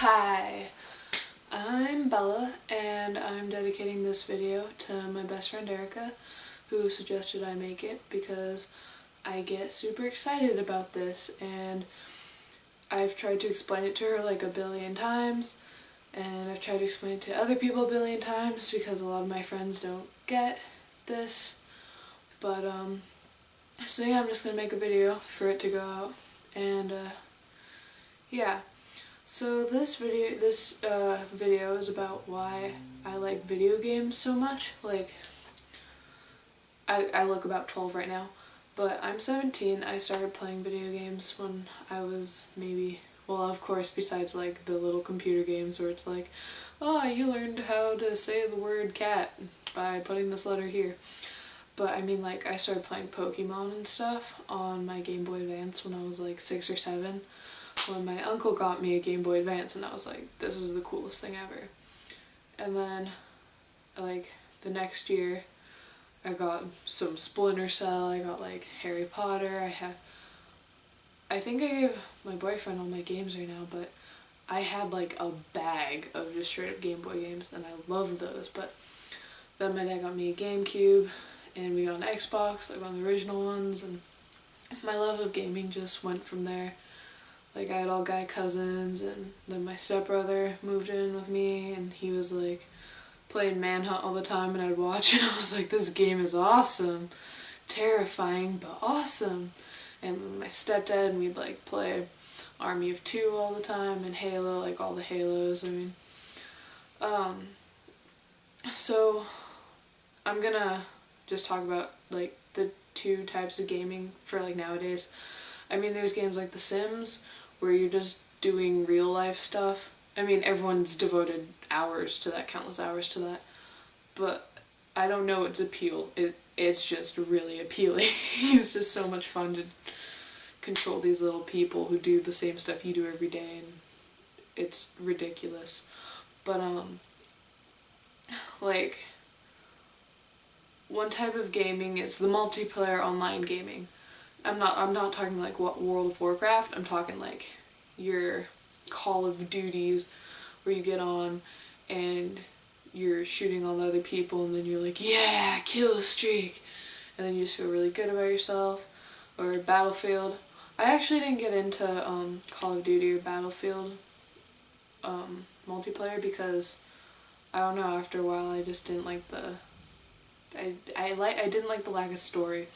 Hi, I'm Bella and I'm dedicating this video to my best friend Erica, who suggested I make it because I get super excited about this and I've tried to explain it to her like a billion times, and I've tried to explain it to other people a billion times because a lot of my friends don't get this. But so yeah, I'm just gonna make a video for it to go out, and yeah. So this video is about why I like video games so much. Like, I look about 12 right now, but I'm 17. I started playing video games when I was maybe, well, of course, besides like the little computer games where it's like, oh, you learned how to say the word cat by putting this letter here. But I mean, like, I started playing Pokemon and stuff on my Game Boy Advance when I was like 6 or 7. When my uncle got me a Game Boy Advance, and I was like, this is the coolest thing ever. And then, like, the next year, I got some Splinter Cell, I got like Harry Potter, I think I gave my boyfriend all my games right now, but I had like a bag of just straight up Game Boy games, and I loved those. But then my dad got me a GameCube, and we got an Xbox, like one of the original ones, and my love of gaming just went from there. Like, I had all guy cousins, and then my stepbrother moved in with me, and he was like playing Manhunt all the time, and I'd watch, and I was like, this game is awesome. Terrifying, but awesome. And my stepdad, and we'd like play Army of Two all the time, and Halo, like all the Halos, I mean. So I'm gonna just talk about like the two types of gaming for like nowadays. I mean, there's games like The Sims, where you're just doing real life stuff. I mean, everyone's devoted hours to that, countless hours to that. But I don't know its appeal. It's just really appealing. It's just so much fun to control these little people who do the same stuff you do every day, and it's ridiculous. But like, one type of gaming is the multiplayer online gaming. I'm not talking like what World of Warcraft. I'm talking like your Call of Duties, where you get on and you're shooting all the other people, and then you're like, yeah, kill streak, and then you just feel really good about yourself. Or Battlefield. I actually didn't get into Call of Duty or Battlefield multiplayer because I don't know, after a while I just didn't like I didn't like the lack of story.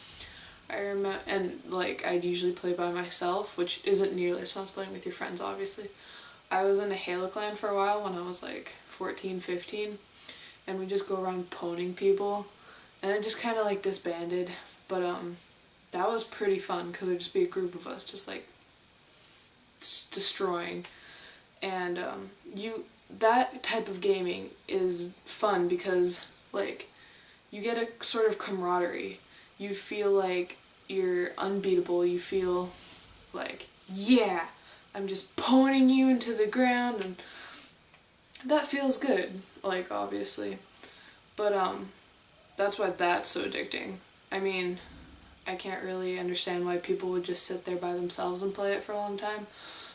I remember, and like, I'd usually play by myself, which isn't nearly as fun as playing with your friends, obviously. I was in a Halo clan for a while when I was like 14, 15, and we just go around poning people, and it just kind of like disbanded, but that was pretty fun because there'd just be a group of us just like destroying, and that type of gaming is fun because like you get a sort of camaraderie. You feel like you're unbeatable. You feel like, yeah, I'm just poning you into the ground, and that feels good, like, obviously. But that's why that's so addicting. I mean, I can't really understand why people would just sit there by themselves and play it for a long time,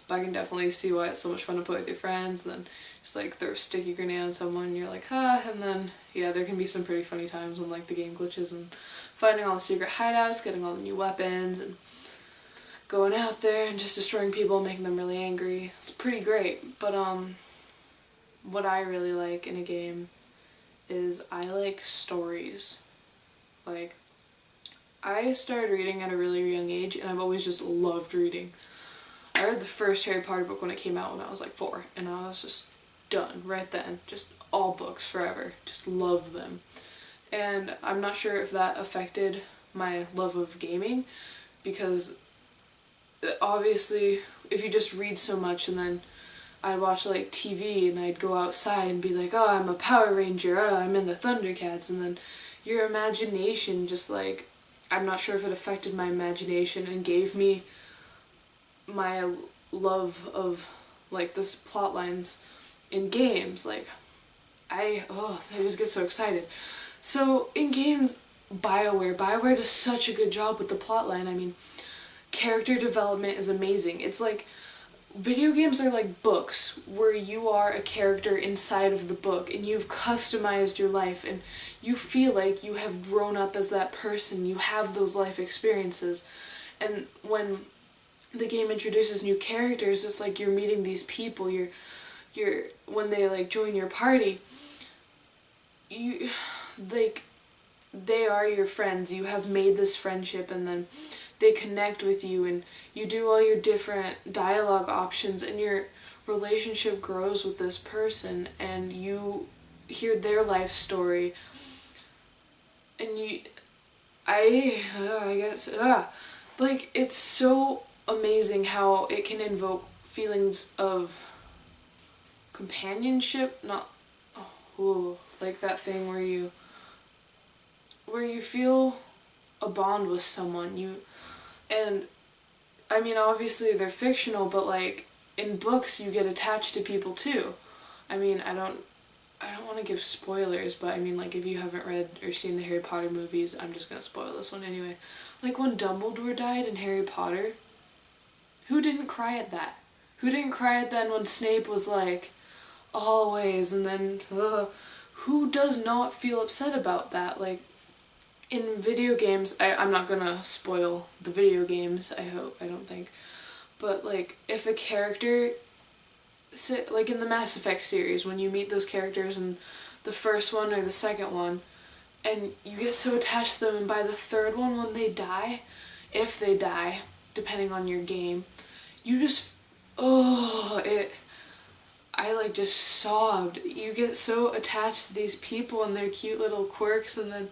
but I can definitely see why it's so much fun to play with your friends, and then just like throw a sticky grenade on someone and you're like, ah, and then yeah, there can be some pretty funny times when like the game glitches, and finding all the secret hideouts, getting all the new weapons, and going out there and just destroying people, making them really angry. It's pretty great. But what I really like in a game is I like stories. Like, I started reading at a really young age, and I've always just loved reading. I read the first Harry Potter book when it came out when I was like 4, and I was just done right then. Just all books forever. Just loved them. And I'm not sure if that affected my love of gaming, because obviously if you just read so much, and then I'd watch like TV and I'd go outside and be like, oh, I'm a Power Ranger, oh, I'm in the Thundercats, and then your imagination just like, I'm not sure if it affected my imagination and gave me my love of like this plot lines in games. Like, I just get so excited. So in games, BioWare does such a good job with the plotline. I mean, character development is amazing. It's like video games are like books where you are a character inside of the book and you've customized your life and you feel like you have grown up as that person. You have those life experiences. And when the game introduces new characters, it's like you're meeting these people. You're when they like join your party, you like they are your friends. You have made this friendship and then they connect with you and you do all your different dialogue options and your relationship grows with this person and you hear their life story and I guess like it's so amazing how it can invoke feelings of companionship, not like that thing where you feel a bond with someone. And I mean obviously they're fictional, but like in books you get attached to people too. I mean I don't want to give spoilers, but I mean like if you haven't read or seen the Harry Potter movies, I'm just going to spoil this one anyway. Like when Dumbledore died in Harry Potter, who didn't cry at that? Who didn't cry at that when Snape was like always and then who does not feel upset about that? Like in video games, I'm not gonna spoil the video games, I don't think. But like, if a character, like in the Mass Effect series, when you meet those characters in the first one or the second one, and you get so attached to them, and by the third one when they die, if they die, depending on your game, you just, I like just sobbed. You get so attached to these people and their cute little quirks, and then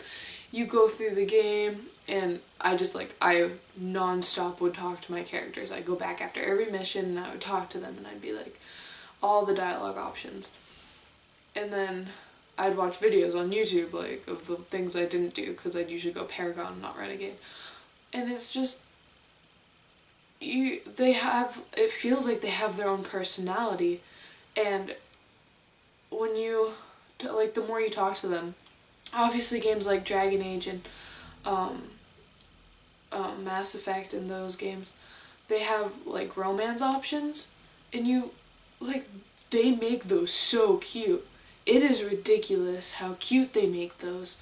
you go through the game and I non-stop would talk to my characters. I'd go back after every mission and I would talk to them and I'd be like, all the dialogue options. And then I'd watch videos on YouTube like of the things I didn't do because I'd usually go Paragon, not Renegade. And it's just, it feels like they have their own personality. And when like the more you talk to them, obviously games like Dragon Age and Mass Effect and those games, they have like romance options and they make those so cute. It is ridiculous how cute they make those.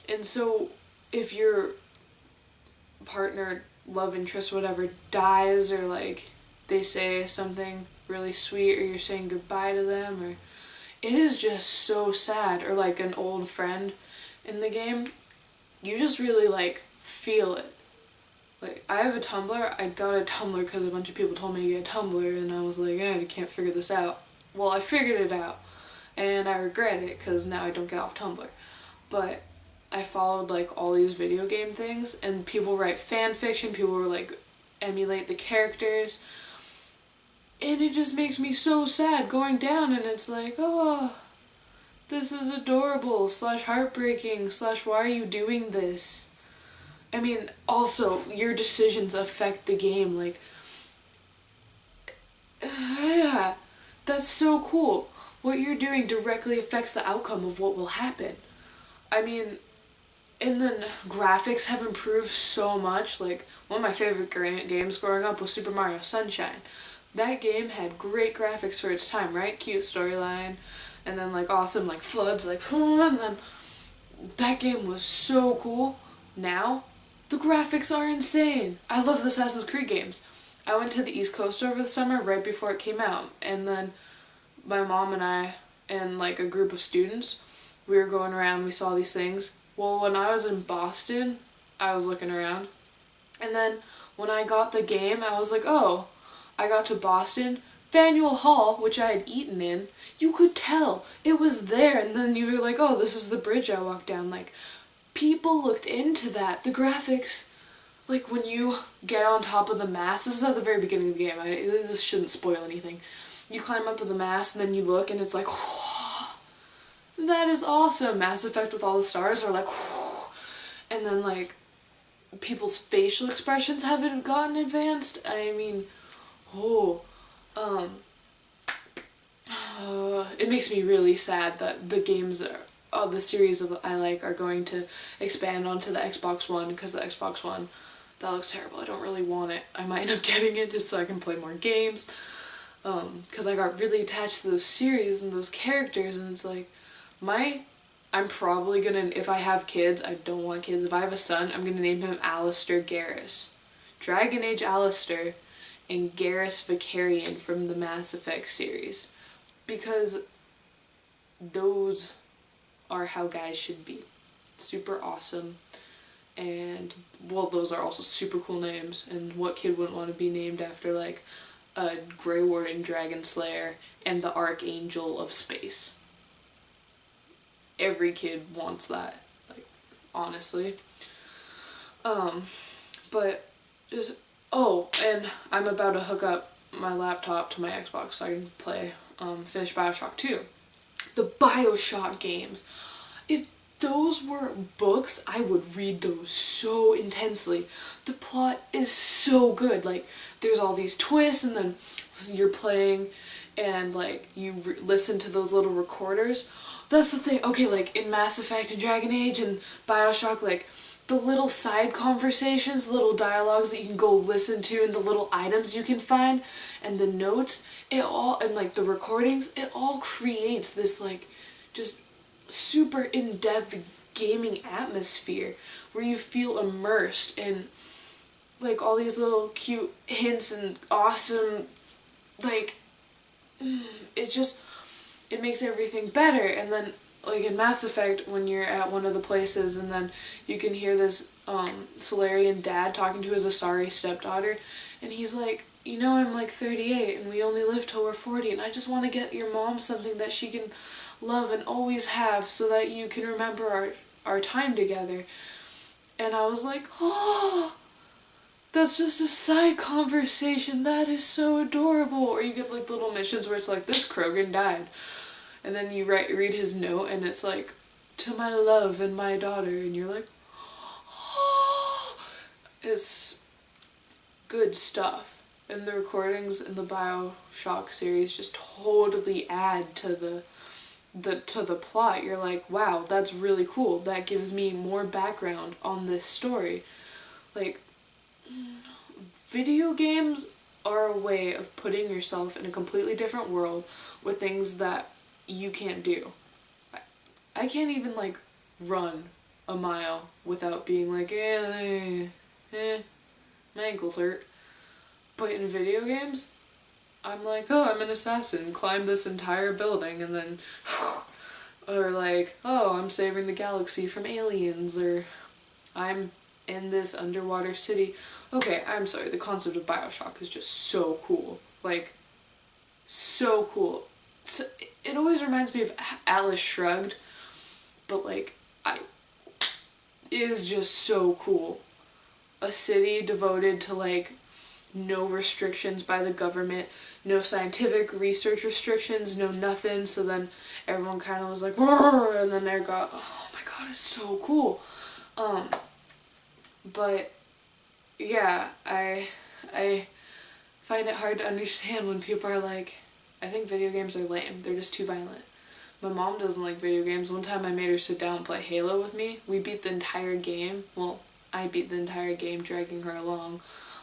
And so if your partner, love interest, whatever, dies or like they say something really sweet or you're saying goodbye to them or it is just so sad, or like an old friend in the game, you just really like feel it. Like I have a Tumblr, I got a Tumblr because a bunch of people told me to get a Tumblr and I was like, I can't figure this out. Well, I figured it out and I regret it because now I don't get off Tumblr. But I followed like all these video game things and people write fan fiction, people were like emulate the characters. And it just makes me so sad going down and it's like, this is adorable / heartbreaking / why are you doing this? I mean, also, your decisions affect the game, like, yeah, that's so cool. What you're doing directly affects the outcome of what will happen. I mean, and then graphics have improved so much, like, one of my favorite games growing up was Super Mario Sunshine. That game had great graphics for its time, right? Cute storyline, and then like awesome like floods, like and then that game was so cool. Now, the graphics are insane. I love the Assassin's Creed games. I went to the East Coast over the summer right before it came out, and then my mom and I and like a group of students, we were going around, we saw these things. Well, when I was in Boston, I was looking around, and then when I got the game, I was like, I got to Boston, Faneuil Hall, which I had eaten in, you could tell it was there, and then you were like, this is the bridge I walked down. Like, people looked into that. The graphics, like when you get on top of the mast, this is at the very beginning of the game, this shouldn't spoil anything. You climb up to the mast and then you look and it's like, that is awesome. Mass Effect with all the stars are like, and then like people's facial expressions haven't gotten advanced. I mean, it makes me really sad that the games the series I like are going to expand onto the Xbox One because the Xbox One, that looks terrible. I don't really want it. I might end up getting it just so I can play more games. because I got really attached to those series and those characters, and it's like, I'm probably gonna, if I have kids, I don't want kids, if I have a son, I'm gonna name him Alistair Garrus. Dragon Age Alistair and Garrus Vicarian from the Mass Effect series. Because those are how guys should be. Super awesome. And, well, those are also super cool names. And what kid wouldn't want to be named after, like, a Grey Warden Dragon Slayer and the Archangel of Space? Every kid wants that, like, honestly. But just, oh, and I'm about to hook up my laptop to my Xbox so I can play, finish Bioshock 2. The Bioshock games. If those were books, I would read those so intensely. The plot is so good. Like, there's all these twists, and then you're playing, and, like, you listen to those little recorders. That's the thing. Okay, like, in Mass Effect and Dragon Age and Bioshock, like, the little side conversations, little dialogues that you can go listen to, and the little items you can find, and the notes, it all, and, like, the recordings, it all creates this, like, just super in-depth gaming atmosphere where you feel immersed in, like, all these little cute hints and awesome, like, it makes everything better. And then, like, in Mass Effect, when you're at one of the places and then you can hear this Solarian dad talking to his Asari stepdaughter, and he's like, you know, I'm like 38 and we only live till we're 40, and I just want to get your mom something that she can love and always have so that you can remember our time together. And I was like, oh, that's just a side conversation. That is so adorable. Or you get, like, little missions where it's like, this Krogan died. And then you read his note, and it's like, to my love and my daughter. And you're like, oh. It's good stuff. And the recordings in the Bioshock series just totally add to the plot. You're like, wow, that's really cool. That gives me more background on this story. Like, video games are a way of putting yourself in a completely different world with things that you can't do. I can't even, like, run a mile without being like, my ankles hurt. But in video games, I'm like, oh, I'm an assassin, climb this entire building, and then, or like, oh, I'm saving the galaxy from aliens, or I'm in this underwater city. Okay, I'm sorry, the concept of Bioshock is just so cool. Like, so cool. It always reminds me of Atlas Shrugged, but, like, it is just so cool. A city devoted to, like, no restrictions by the government, no scientific research restrictions, no nothing, so then everyone kind of was like, "Roar," and then they got, oh my god, it's so cool. But, yeah, I find it hard to understand when people are like, I think video games are lame, they're just too violent. My mom doesn't like video games. One time I made her sit down and play Halo with me. We beat the entire game, well, I beat the entire game, dragging her along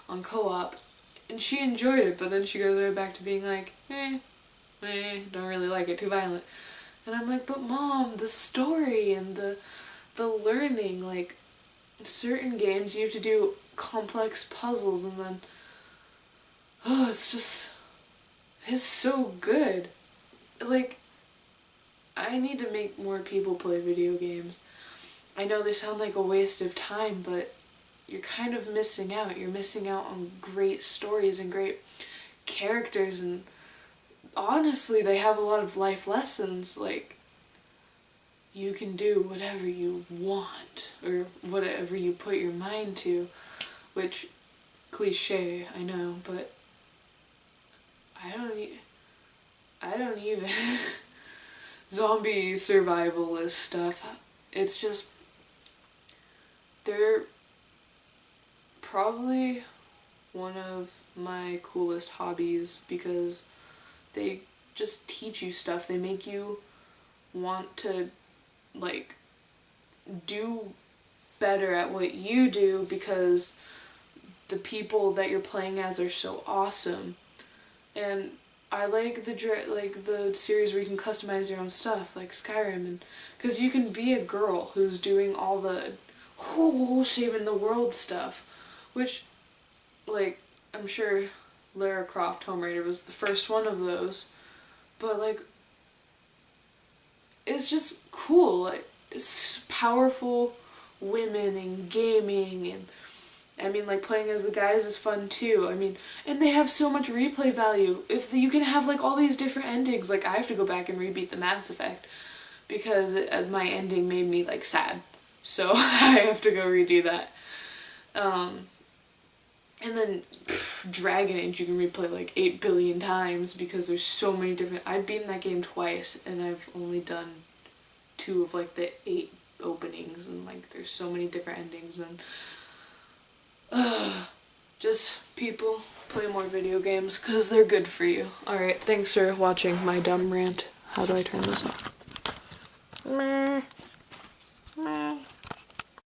on co-op, and she enjoyed it, but then she goes right back to being like, don't really like it, too violent. And I'm like, but Mom, the story and the learning, like, certain games you have to do complex puzzles, and then, oh, it's so good. Like, I need to make more people play video games. I know they sound like a waste of time, but you're kind of missing out. You're missing out on great stories and great characters, and honestly, they have a lot of life lessons. Like, you can do whatever you want, or whatever you put your mind to, which, cliche, I know, but I don't even zombie survivalist stuff. It's just, they're probably one of my coolest hobbies because they just teach you stuff. They make you want to, like, do better at what you do because the people that you're playing as are so awesome. And I like the series where you can customize your own stuff, like Skyrim, and because you can be a girl who's doing all the saving the world stuff, which, like, I'm sure Lara Croft Tomb Raider was the first one of those, but like, it's just cool. Like, it's powerful women and gaming, and I mean, like, playing as the guys is fun too. I mean, and they have so much replay value. You can have like all these different endings. Like, I have to go back and rebeat the Mass Effect because my ending made me like sad, so I have to go redo that. And then Dragon Age you can replay like 8 billion times because there's so many different. I've beaten that game twice and I've only done 2 of like the 8 openings, and like there's so many different endings, and just people play more video games because they're good for you. Alright, thanks for watching my dumb rant. How do I turn this off? Meh.